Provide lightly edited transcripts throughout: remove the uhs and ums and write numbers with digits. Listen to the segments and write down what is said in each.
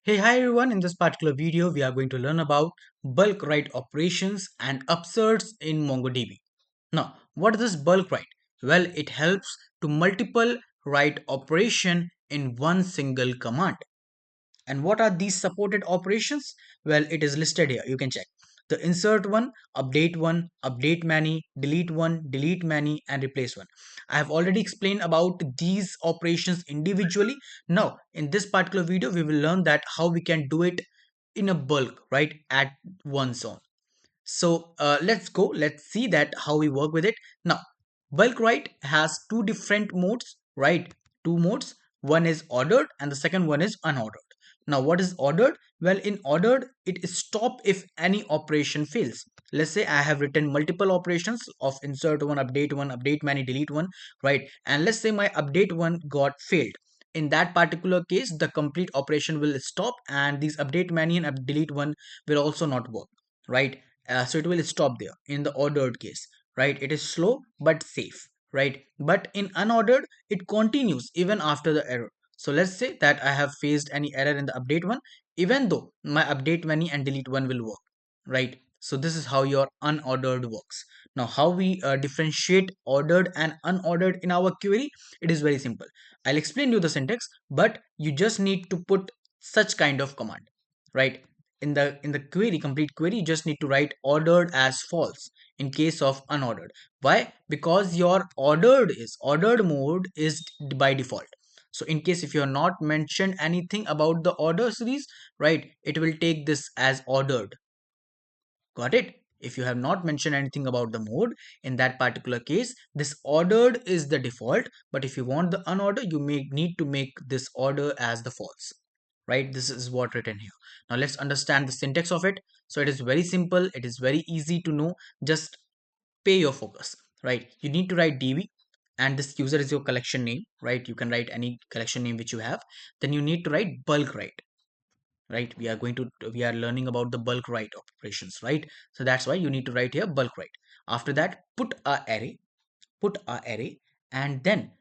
Hey, hi everyone. In this particular video, we are going to learn about bulk write operations and upserts in MongoDB. Now, what is this bulk write? Well, it helps to multiple write operation in one single command. And what are these supported operations? Well, it is listed here. You can check. The insert one, update many, delete many, and replace one. I have already explained about these operations individually. Now, in this particular video, we will learn that how we can do it in a bulk, right, at one zone. So let's go. Let's see that how we work with it. Now, bulk write has two different modes, right? Two modes. One is ordered and the second one is unordered. Now, what is ordered? Well, in ordered, it is stop if any operation fails. Let's say I have written multiple operations of insert one, update many, delete one, right? And let's say my update one got failed. In that particular case, the complete operation will stop and these update many and delete one will also not work, right? So it will stop there in the ordered case, right? It is slow but safe, right? But in unordered, it continues even after the error. So let's say that I have faced any error in the update one, even though my update many and delete one will work, right? So this is how your unordered works. Now, how we differentiate ordered and unordered in our query? It is very simple. I'll explain you the syntax, but you just need to put such kind of command, right? In the query, complete query, you just need to write ordered as false in case of unordered. Why? Because your ordered mode is by default. So in case if you have not mentioned anything about the order series, right, it will take this as ordered. Got it? If you have not mentioned anything about the mode, in that particular case, this ordered is the default. But if you want the unordered, you may need to make this order as the false, right? This is what written here. Now let's understand the syntax of it. So it is very simple. It is very easy to know. Just pay your focus, right? You need to write db and this user is your collection name, right? You can write any collection name which you have. Then you need to write bulk write, right? We are learning about the bulk write operations, right? So that's why you need to write here bulk write. After that, put a array, and then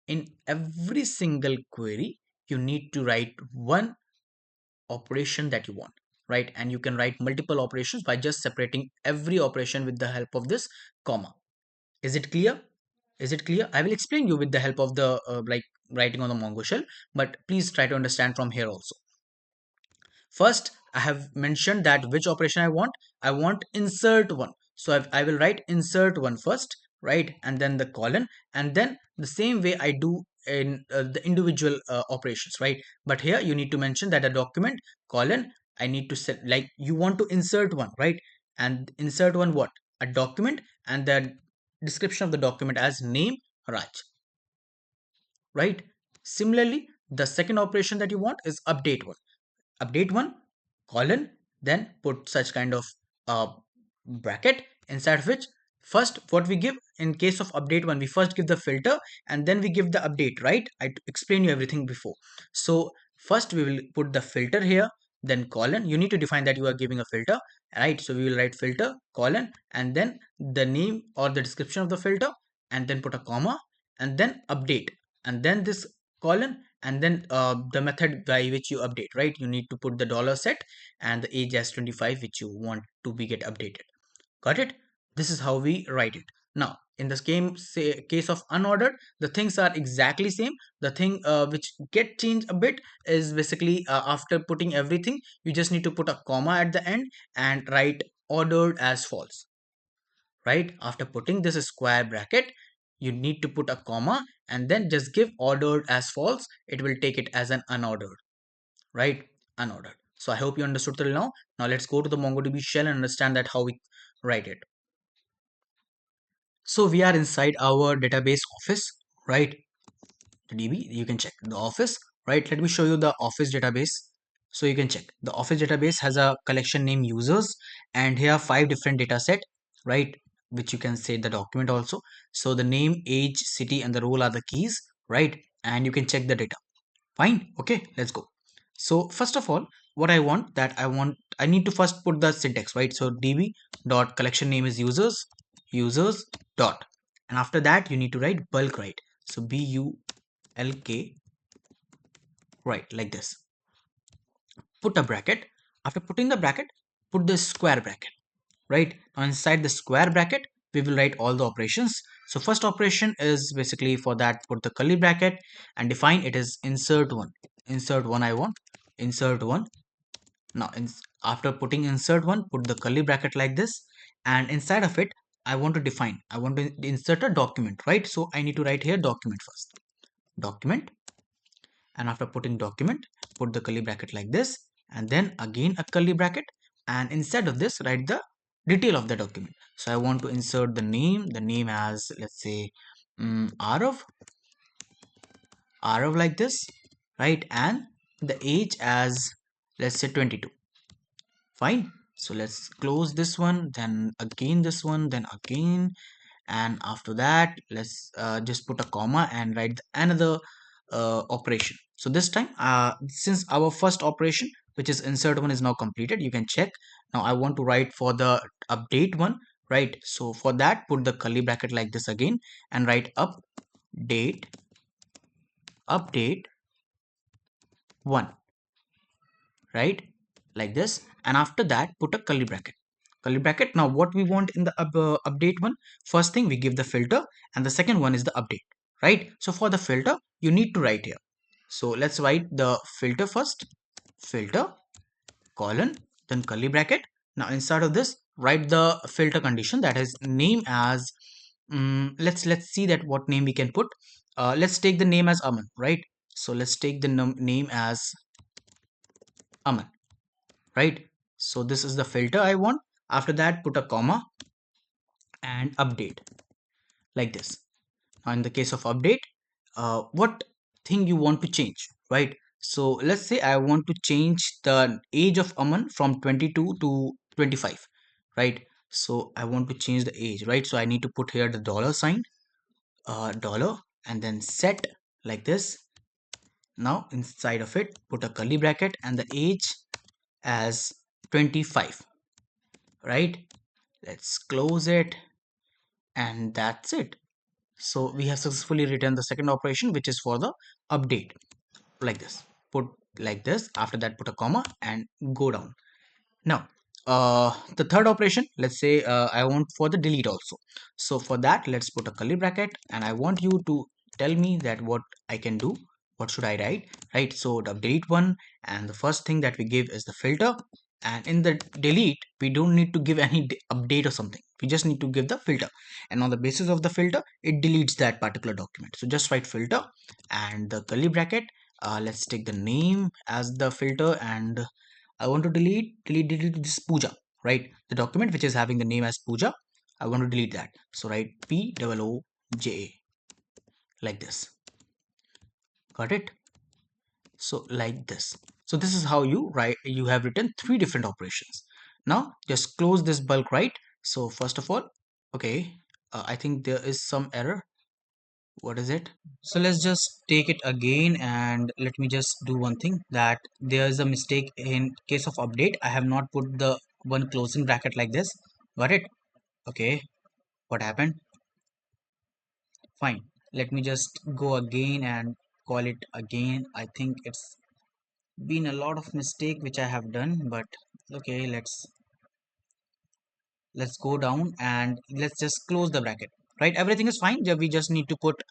in every single query you need to write one operation that you want, right? And you can write multiple operations by just separating every operation with the help of this comma. Is it clear? Is it clear? I will explain you with the help of the like writing on the mongo shell, but please try to understand from here also. First, I have mentioned that which operation I want. I want insert one. So I will write insert one first, right? And then the colon, and then the same way I do in the individual operations, right? But here you need to mention that a document colon, I need to set like you want to insert one, right? And insert one what? A document and the description of the document as name Raj, right? Similarly, the second operation that you want is update one colon, then put such kind of uh, bracket inside which first what we give in case of update one, we first give the filter and then we give the update, right? I explained you everything before. So first we will put the filter here, then colon. You need to define that you are giving a filter, right? So we will write filter colon and then the name or the description of the filter, and then put a comma and then update, and then this colon, and then the method by which you update, right? You need to put the dollar set and the age as 25 which you want to be get updated. Got it? This is how we write it. Now in this case of unordered, the things are exactly same. The thing which get changed a bit is basically after putting everything, you just need to put a comma at the end and write ordered as false, right? After putting this square bracket, you need to put a comma and then just give ordered as false. It will take it as an unordered, right? Unordered. So I hope you understood till now. Now let's go to the MongoDB shell and understand that how we write it. So we are inside our database office, right? The DB, you can check the office, right? Let me show you the office database. So you can check the office database has a collection name users, and here are 5 different data set, right? Which you can say the document also. So the name, age, city, and the role are the keys, right? And you can check the data. Fine. Okay, let's go. So first of all, what I need to first put the syntax, right? So db dot collection name is users dot, and after that you need to write bulk write. So bulk write like this. put a bracket. After putting the bracket, put the square bracket, right? Now inside the square bracket, we will write all the operations. So first operation is basically for that, put the curly bracket and define it is insert1. Insert1 I want, insert1. Now after putting insert1, put the curly bracket like this, and inside of it, I want to define, I want to insert a document, right? So I need to write here document first, document, and after putting document, put the curly bracket like this, and then again a curly bracket, and instead of this, write the detail of the document. So I want to insert the name as, let's say, Arav, like this, right? And the age as, let's say, 22. Fine. So let's close this one, then again this one, then again, and after that let's just put a comma and write another operation. So this time, since our first operation, which is insert one, is now completed, you can check. Now I want to write for the update one, right? So for that, put the curly bracket like this again and write update one, right? Like this, and after that put a curly bracket, now what we want in the update one, first thing we give the filter, and the second one is the update, right? So for the filter, you need to write here. So let's write the filter first, filter colon, then curly bracket. Now inside of this, write the filter condition, that is name as, let's see that what name we can put. Let's take the name as Aman, right? So let's take the name as Aman, right? So this is the filter I want. After that, put a comma and update like this. Now in the case of update, what thing you want to change, right? So let's say I want to change the age of Aman from 22 to 25, right? So I want to change the age, right? So I need to put here the dollar sign, dollar, and then set like this. Now inside of it, put a curly bracket and the age as 25, right? Let's close it, and that's it. So we have successfully written the second operation, which is for the update, like this. Put like this, after that put a comma and go down. Now the third operation, let's say I want for the delete also. So for that, let's put a curly bracket, and I want you to tell me that what I can do, what should I write, right? So the delete one, and the first thing that we give is the filter, and in the delete we don't need to give any update or something, we just need to give the filter, and on the basis of the filter it deletes that particular document. So just write filter and the curly bracket. Let's take the name as the filter, and I want to delete this Puja, right? The document which is having the name as Puja, I want to delete that. So write POOJA like this. Got it? So like this. So this is how you write. You have written three different operations. Now just close this bulk write. So first of all, okay, I think there is some error. What is it? So let's just take it again, and let me just do one thing, that there is a mistake in case of update. I have not put the one closing bracket like this. Got it? Okay. What happened? Fine. Let me just go again and call it again. I think it's been a lot of mistake which I have done, but okay, let's go down and let's just close the bracket, right? Everything is fine. We just need to put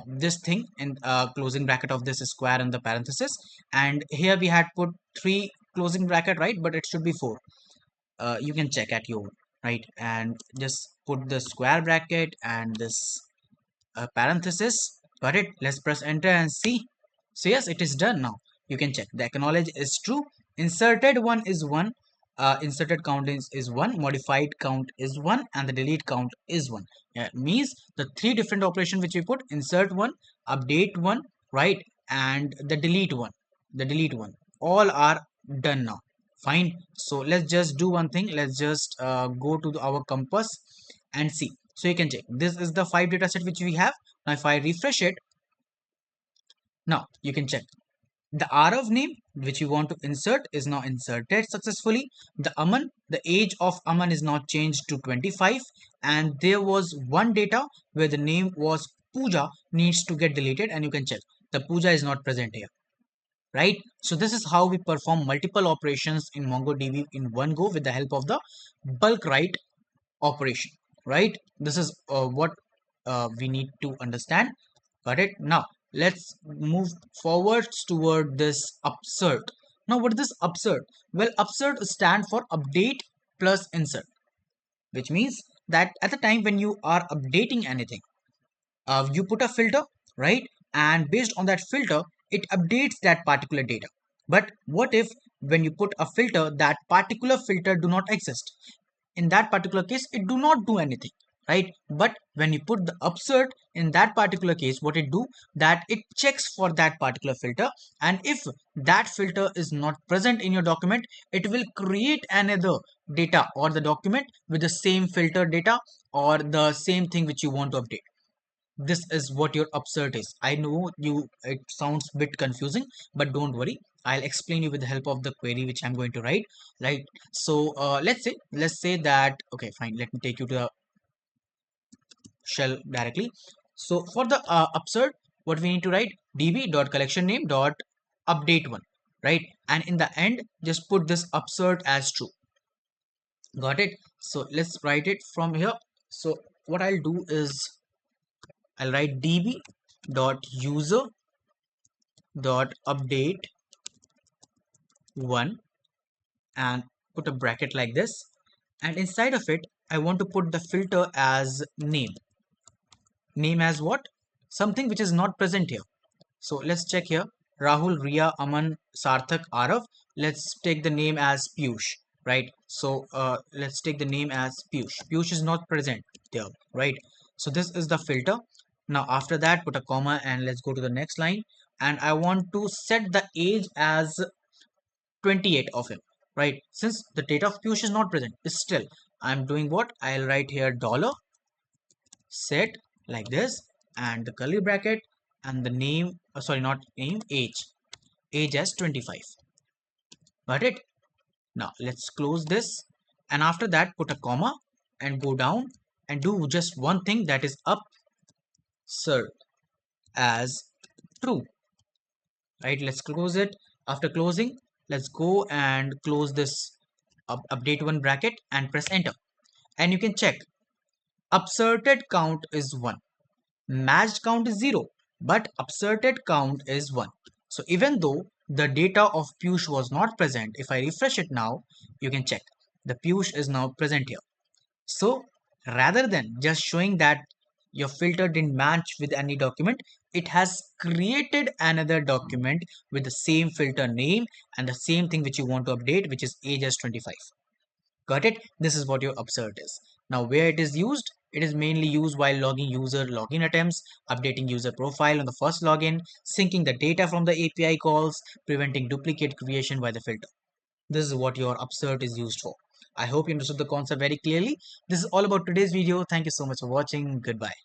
this thing in closing bracket of this square and the parenthesis, and here we had put three closing bracket, right? But it should be four. You can check at your own, right? And just put the square bracket and this parenthesis. Got it? Let's press enter and see. So yes, it is done now. You can check. The acknowledge is true. Inserted one is one. Inserted count is one. Modified count is one, and the delete count is one. Means the three different operation which we put: insert one, update one, right, and the delete one. All are done now. Fine. So let's just do one thing. Let's just go to our compass and see. So you can check. This is the 5 data set which we have. Now if I refresh it, now you can check. The Arav name which you want to insert is now inserted successfully. The Aman, the age of Aman is now changed to 25, and there was one data where the name was Puja needs to get deleted, and you can check. The Puja is not present here. right? So this is how we perform multiple operations in MongoDB in one go with the help of the bulk write operation, right? This is what we need to understand. Got it? Now let's move forward toward this upsert. Now what is this upsert? Well, upsert stand for update plus insert, which means that at the time when you are updating anything, you put a filter, right? And based on that filter, it updates that particular data. But what if when you put a filter, that particular filter do not exist? In that particular case, it do not do anything, right? But when you put the upsert, in that particular case, what it do, that it checks for that particular filter, and if that filter is not present in your document, it will create another data or the document with the same filter data or the same thing which you want to update. This is what your upsert is. I know you, it sounds a bit confusing, but don't worry, I'll explain you with the help of the query which I'm going to write. Right, so let's say that, okay, fine, let me take you to the shell directly. So for the upsert, what we need to write, db.collection.name.updateOne, right? And in the end, just put this upsert as true. Got it? So let's write it from here. So what I'll do is I'll write db.user.update1 and put a bracket like this, and inside of it I want to put the filter as name as what, something which is not present here. So let's check here, Rahul, Ria, Aman, Sarthak, Arav. Let's take the name as Piyush, right? So let's take the name as Piyush is not present there, right? So this is the filter. Now after that, put a comma and let's go to the next line, and I want to set the age as 28 of him, right? Since the data of Piyush is not present, still I'm doing what, I'll write here dollar set like this, and the curly bracket, and the name, sorry, not name, age as 25. Got it? Now let's close this, and after that put a comma and go down and do just one thing, that is upsert as true, right? Let's close it. After closing, let's go and close this updateOne bracket and press enter, and you can check upserted count is 1, matched count is 0, but upserted count is 1. So even though the data of Piyush was not present, if I refresh it now, you can check the Piyush is now present here. So rather than just showing that your filter didn't match with any document, it has created another document with the same filter name and the same thing which you want to update, which is age as 25. Got it? This is what your upsert is. Now where it is used? It is mainly used while logging user login attempts, updating user profile on the first login, syncing the data from the API calls, preventing duplicate creation by the filter. This is what your upsert is used for. I hope you understood the concept very clearly. This is all about today's video. Thank you so much for watching. Goodbye.